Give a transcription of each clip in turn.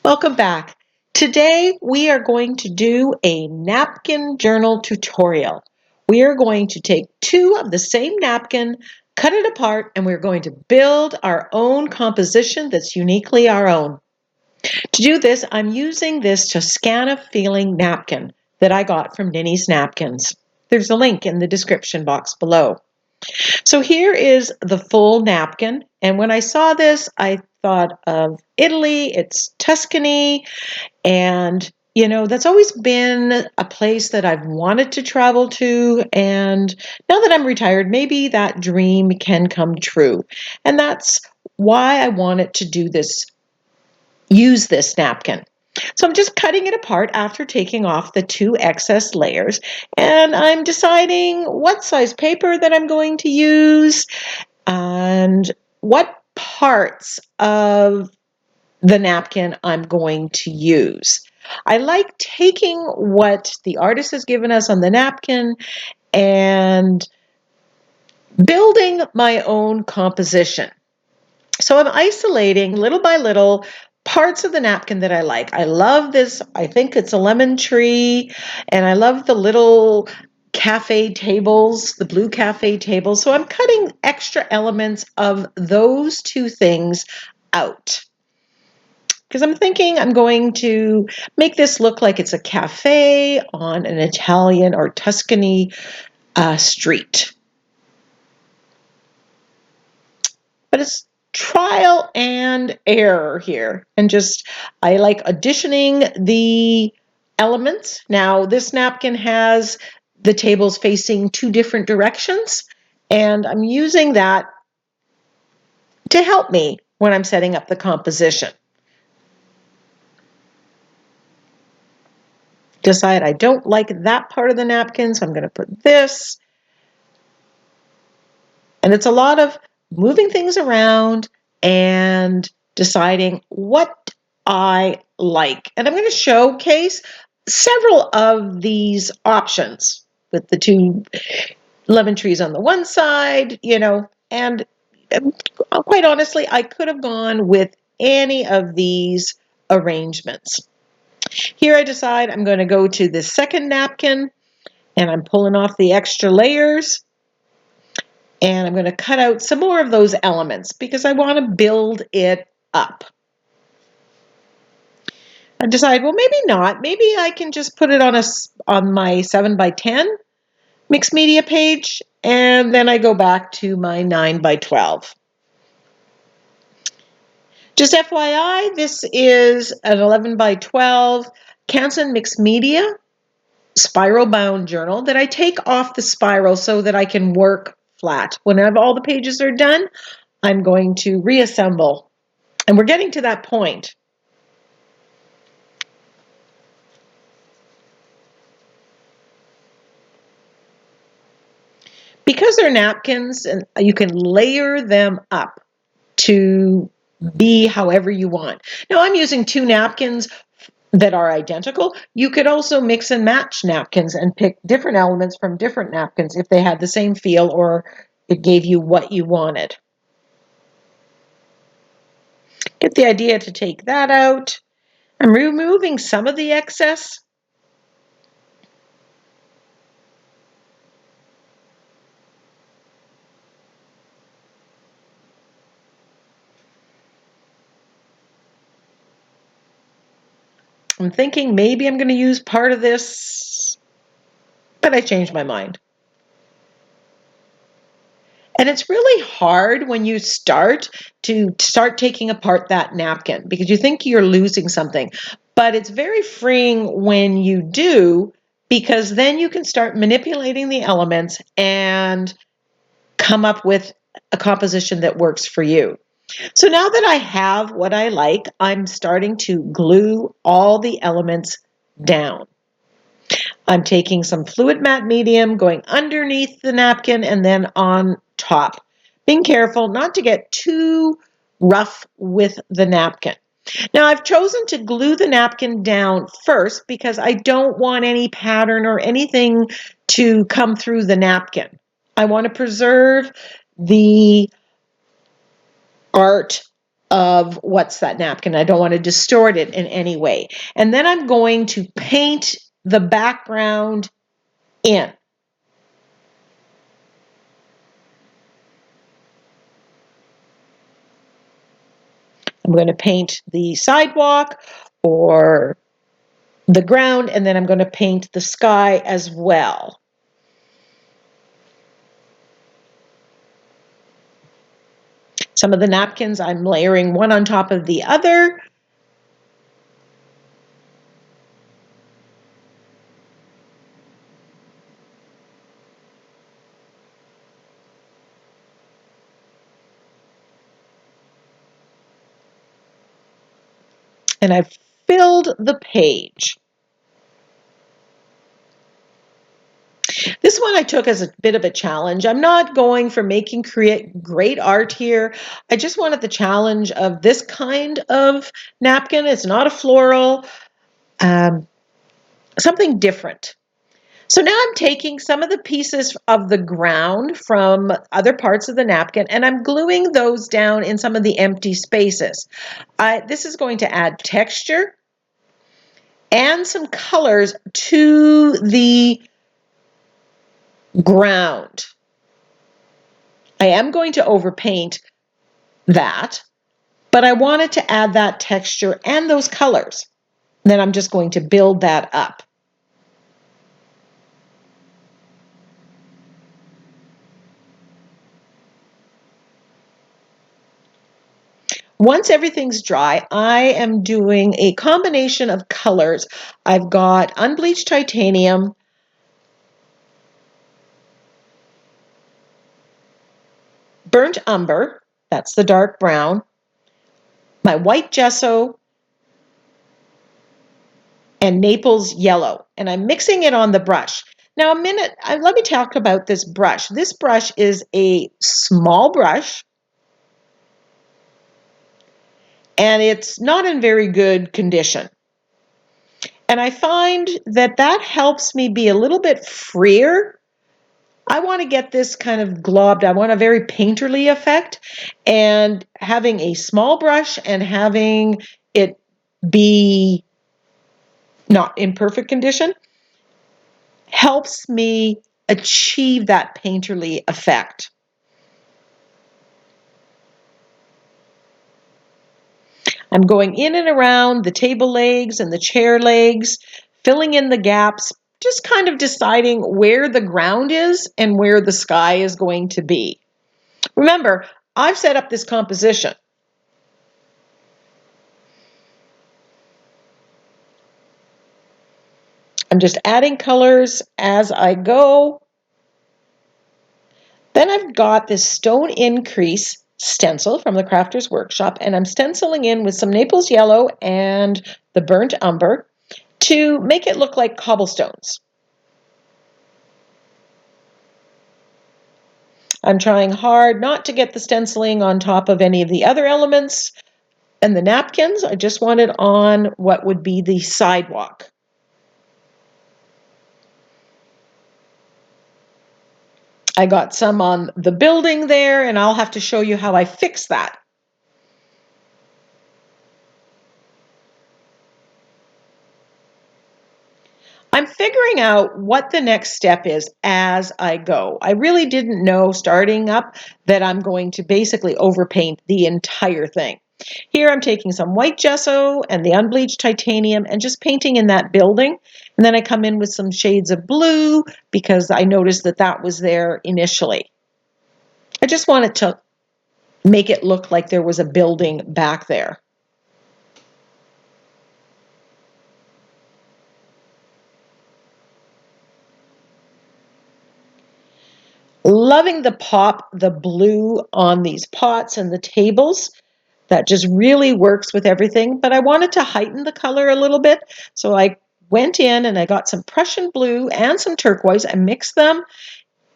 Welcome back. Today we are going to do a napkin journal tutorial. We are going to take two of the same napkin, cut it apart, and we're going to build our own composition that's uniquely our own. To do this, I'm using this Toscana feeling napkin that I got from Ninny's Napkins. There's a link in the description box below. So here is the full napkin, and when I saw this, I thought of Italy. It's Tuscany, and that's always been a place that I've wanted to travel to, and now that I'm retired, maybe that dream can come true. And that's why I wanted to use this napkin. So I'm just cutting it apart after taking off the two excess layers, and I'm deciding what size paper that I'm going to use and what parts of the napkin I'm going to use. I like taking what the artist has given us on the napkin and building my own composition. So I'm isolating little by little parts of the napkin that I like. I love this. I think it's a lemon tree, and I love the little cafe tables, the blue cafe tables. So I'm cutting extra elements of those two things out, because I'm thinking I'm going to make this look like it's a cafe on an Italian or Tuscany street. But it's trial and error here. And just, I like auditioning the elements. Now, this napkin has the tables facing two different directions, and I'm using that to help me when I'm setting up the composition. Decide I don't like that part of the napkin, so I'm going to put this. And it's a lot of moving things around and deciding what I like. And I'm going to showcase several of these options with the two lemon trees on the one side, and quite honestly, I could have gone with any of these arrangements. Here I decide I'm going to go to the second napkin, and I'm pulling off the extra layers, and I'm going to cut out some more of those elements because I want to build it up. I decide, well, maybe not. Maybe I can just put it on my 7x10 mixed media page, and then I go back to my 9x12. Just FYI, this is an 11x12 Canson mixed media spiral bound journal that I take off the spiral so that I can work flat. Whenever all the pages are done, I'm going to reassemble. And we're getting to that point. Because they're napkins, and you can layer them up to be however you want. Now I'm using two napkins that are identical. You could also mix and match napkins and pick different elements from different napkins if they had the same feel or it gave you what you wanted. Get the idea to take that out. I'm removing some of the excess. I'm thinking maybe I'm going to use part of this, but I changed my mind. And it's really hard when you start taking apart that napkin because you think you're losing something. But it's very freeing when you do, because then you can start manipulating the elements and come up with a composition that works for you. So now that I have what I like, I'm starting to glue all the elements down. I'm taking some fluid matte medium, going underneath the napkin and then on top. Being careful not to get too rough with the napkin. Now I've chosen to glue the napkin down first because I don't want any pattern or anything to come through the napkin. I want to preserve the art of what's that napkin. I don't want to distort it in any way. And then I'm going to paint the background in. I'm going to paint the sidewalk or the ground, and then I'm going to paint the sky as well. Some of the napkins I'm layering one on top of the other. And I've filled the page. This one I took as a bit of a challenge. I'm not going for create great art here. I just wanted the challenge of this kind of napkin. It's not a floral, something different. So now I'm taking some of the pieces of the ground from other parts of the napkin and I'm gluing those down in some of the empty spaces. This is going to add texture and some colors to the ground. I am going to overpaint that, but I wanted to add that texture and those colors. Then I'm just going to build that up. Once everything's dry, I am doing a combination of colors. I've got unbleached titanium, burnt umber, that's the dark brown, my white gesso, and Naples yellow. And I'm mixing it on the brush. Now let me talk about this brush. This brush is a small brush, and it's not in very good condition. And I find that that helps me be a little bit freer. I want to get this kind of globbed. I want a very painterly effect. And having a small brush and having it be not in perfect condition helps me achieve that painterly effect. I'm going in and around the table legs and the chair legs, filling in the gaps, just kind of deciding where the ground is and where the sky is going to be. Remember, I've set up this composition. I'm just adding colors as I go. Then I've got this stone increase stencil from the Crafter's Workshop, and I'm stenciling in with some Naples yellow and the burnt umber to make it look like cobblestones. I'm trying hard not to get the stenciling on top of any of the other elements and the napkins. I just want it on what would be the sidewalk. I got some on the building there, and I'll have to show you how I fix that. I'm figuring out what the next step is as I go. I really didn't know starting up that I'm going to basically overpaint the entire thing. Here I'm taking some white gesso and the unbleached titanium and just painting in that building. And then I come in with some shades of blue because I noticed that that was there initially. I just wanted to make it look like there was a building back there. Loving the pop, the blue on these pots and the tables. That just really works with everything. But I wanted to heighten the color a little bit. So I went in and I got some Prussian blue and some turquoise. I mixed them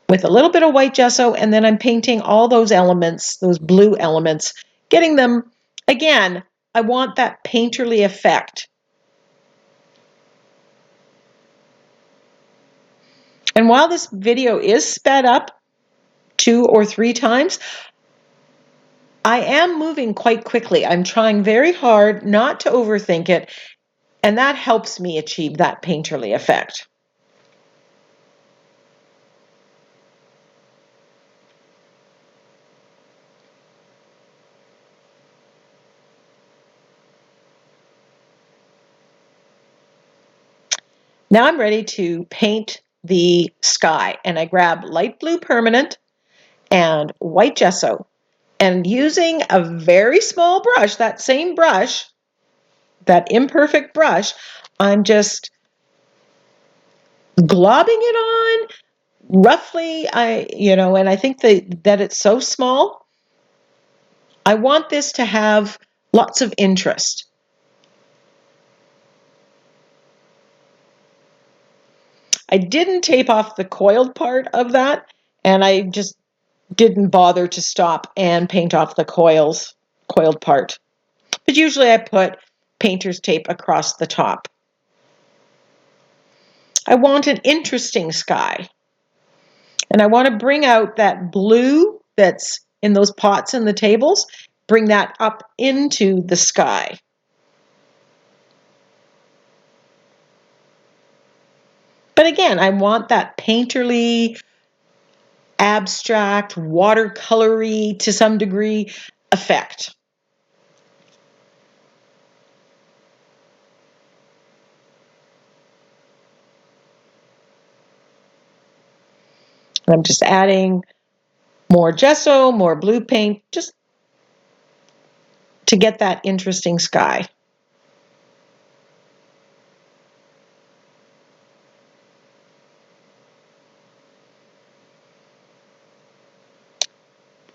with a little bit of white gesso. And then I'm painting all those elements, those blue elements, getting them, again, I want that painterly effect. And while this video is sped up 2 or 3 times, I am moving quite quickly. I'm trying very hard not to overthink it, and that helps me achieve that painterly effect. Now I'm ready to paint the sky, and I grab light blue permanent and white gesso, and using a very small brush, that same brush, that imperfect brush, I'm just globbing it on roughly. And I think that it's so small. I want this to have lots of interest. I didn't tape off the coiled part of that, and I just didn't bother to stop and paint off the coiled part. But usually I put painter's tape across the top. I want an interesting sky. And I want to bring out that blue that's in those pots and the tables, bring that up into the sky. But again, I want that painterly, abstract, watercolory to some degree effect. I'm just adding more gesso, more blue paint, just to get that interesting sky.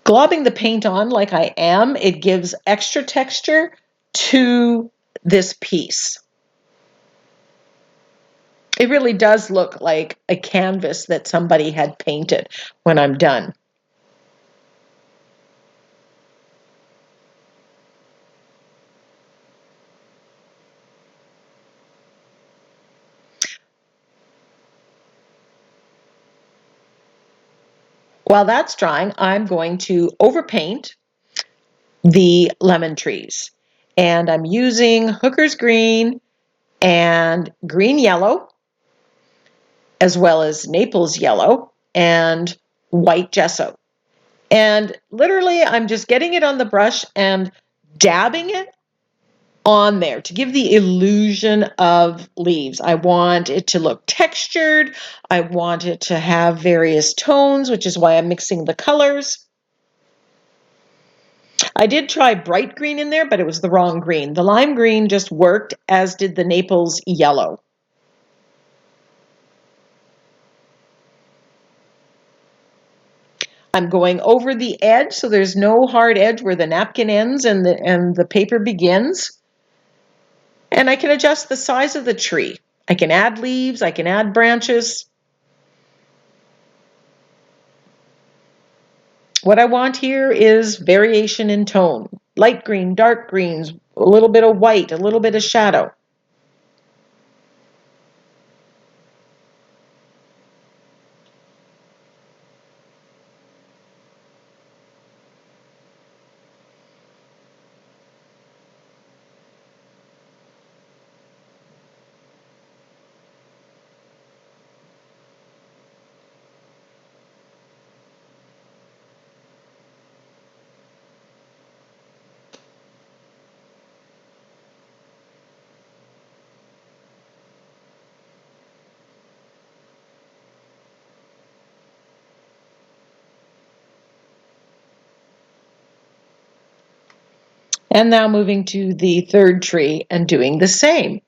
Globbing the paint on like I am, it gives extra texture to this piece. It really does look like a canvas that somebody had painted when I'm done. While that's drying, I'm going to overpaint the lemon trees. And I'm using Hooker's Green and Green Yellow, as well as Naples Yellow and white gesso. And literally, I'm just getting it on the brush and dabbing it on there to give the illusion of leaves. I want it to look textured. I want it to have various tones, which is why I'm mixing the colors. I did try bright green in there, but it was the wrong green. The lime green just worked, as did the Naples yellow. I'm going over the edge, so there's no hard edge where the napkin ends and the paper begins. And I can adjust the size of the tree. I can add leaves, I can add branches. What I want here is variation in tone. Light green, dark greens, a little bit of white, a little bit of shadow. And now moving to the third tree and doing the same.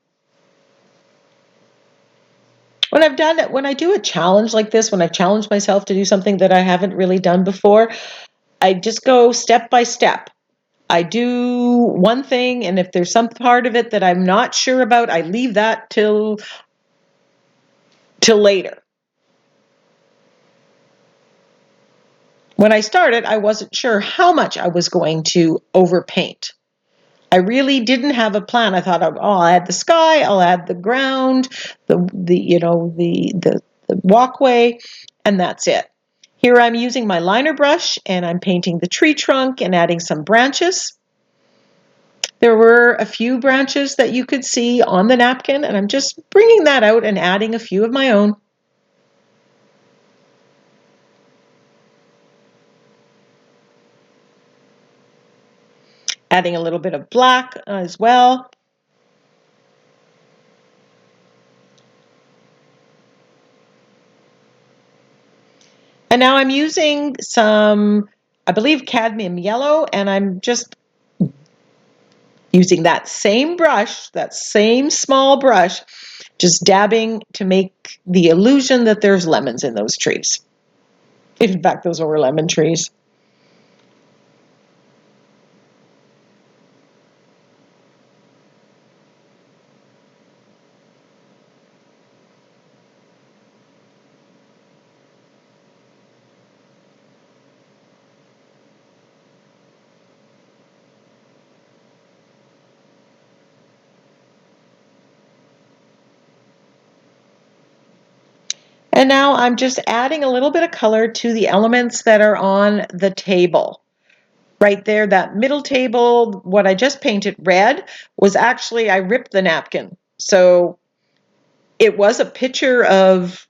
When I do a challenge like this, when I've challenged myself to do something that I haven't really done before, I just go step by step. I do one thing, and if there's some part of it that I'm not sure about, I leave that till later. When I started, I wasn't sure how much I was going to overpaint. I really didn't have a plan. I thought, oh, I'll add the sky, I'll add the ground, the walkway, and that's it. Here I'm using my liner brush and I'm painting the tree trunk and adding some branches. There were a few branches that you could see on the napkin, and I'm just bringing that out and adding a few of my own. Adding a little bit of black as well. And now I'm using some, I believe, cadmium yellow, and I'm just using that same brush, that same small brush, just dabbing to make the illusion that there's lemons in those trees. In fact, those were lemon trees. And now I'm just adding a little bit of color to the elements that are on the table. Right there, that middle table, what I just painted red was actually, I ripped the napkin. So it was a picture of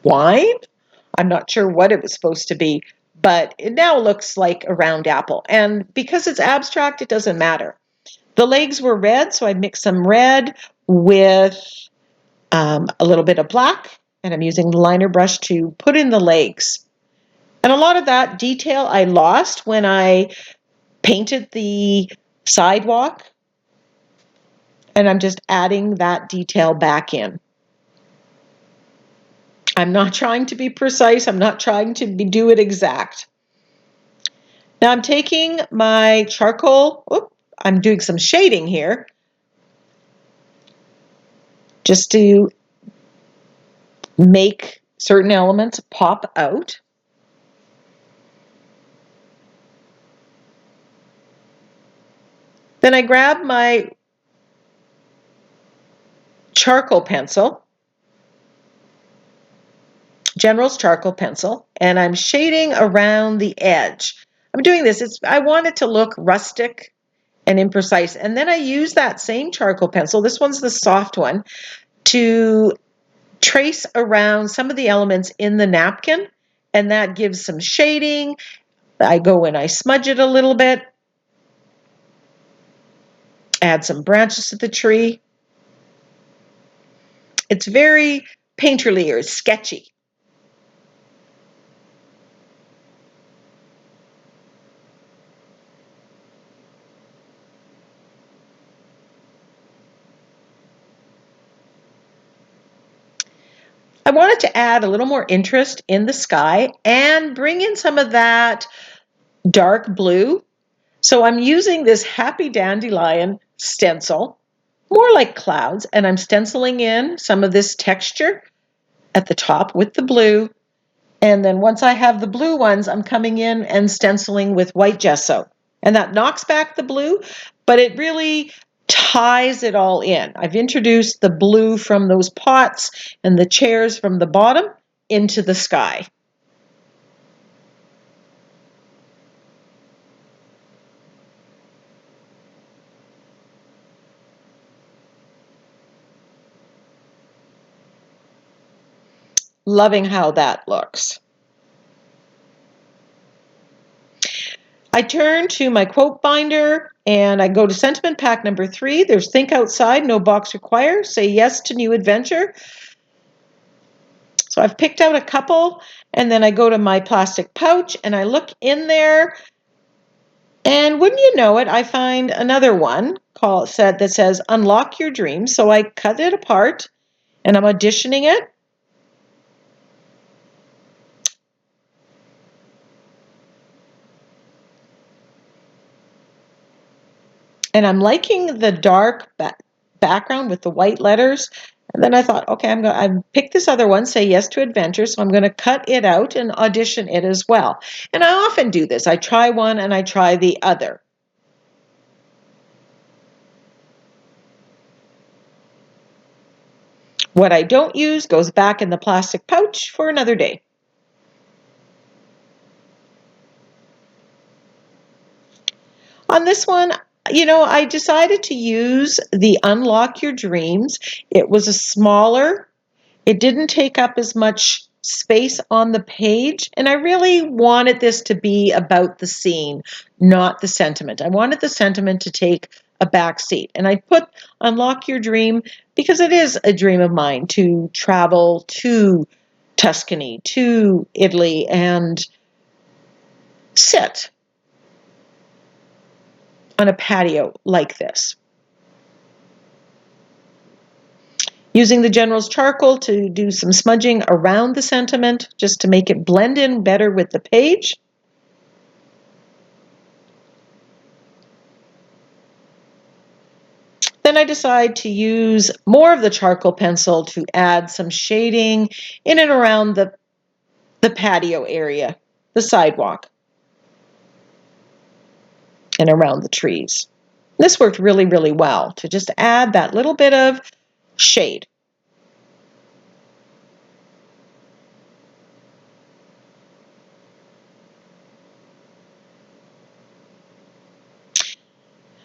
wine. I'm not sure what it was supposed to be, but it now looks like a round apple. And because it's abstract, it doesn't matter. The legs were red, so I mixed some red with a little bit of black, and I'm using the liner brush to put in the legs. And a lot of that detail I lost when I painted the sidewalk, and I'm just adding that detail back in. I'm not trying to be precise. I'm not trying to do it exact. Now I'm taking my charcoal, I'm doing some shading here, just to make certain elements pop out. Then I grab my charcoal pencil, General's charcoal pencil, and I'm shading around the edge. I'm doing this, I want it to look rustic and imprecise. And then I use that same charcoal pencil, this one's the soft one, to trace around some of the elements in the napkin, and that gives some shading. I go and I smudge it a little bit, add some branches to the tree. It's very painterly or sketchy. I wanted to add a little more interest in the sky and bring in some of that dark blue. So I'm using this happy dandelion stencil, more like clouds, and I'm stenciling in some of this texture at the top with the blue. And then once I have the blue ones, I'm coming in and stenciling with white gesso. And that knocks back the blue, but it really ties it all in. I've introduced the blue from those pots and the chairs from the bottom into the sky. Loving how that looks. I turn to my quote binder and I go to sentiment pack number 3. There's think outside, no box required. Say yes to new adventure. So I've picked out a couple, and then I go to my plastic pouch and I look in there, and wouldn't you know it, I find another one that says unlock your dreams. So I cut it apart and I'm auditioning it. And I'm liking the dark background with the white letters. And then I thought, okay, I pick this other one, say yes to adventure. So I'm going to cut it out and audition it as well. And I often do this. I try one and I try the other. What I don't use goes back in the plastic pouch for another day. On this one, I decided to use the Unlock Your Dreams. It was a smaller, it didn't take up as much space on the page, and I really wanted this to be about the scene, not the sentiment. I wanted the sentiment to take a back seat, and I put Unlock Your Dream because it is a dream of mine to travel to Tuscany, to Italy, and sit on a patio like this. Using the General's charcoal to do some smudging around the sentiment, just to make it blend in better with the page. Then I decide to use more of the charcoal pencil to add some shading in and around the patio area, the sidewalk, and around the trees. This worked really, really well to just add that little bit of shade.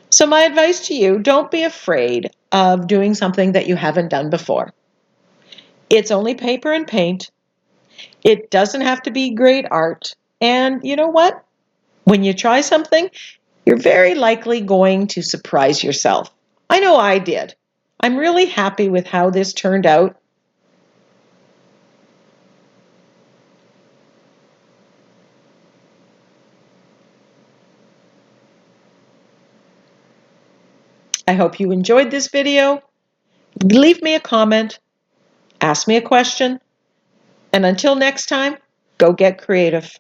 So my advice to you, don't be afraid of doing something that you haven't done before. It's only paper and paint. It doesn't have to be great art. And you know what? When you try something, you're very likely going to surprise yourself. I know I did. I'm really happy with how this turned out. I hope you enjoyed this video. Leave me a comment, ask me a question, and until next time, go get creative.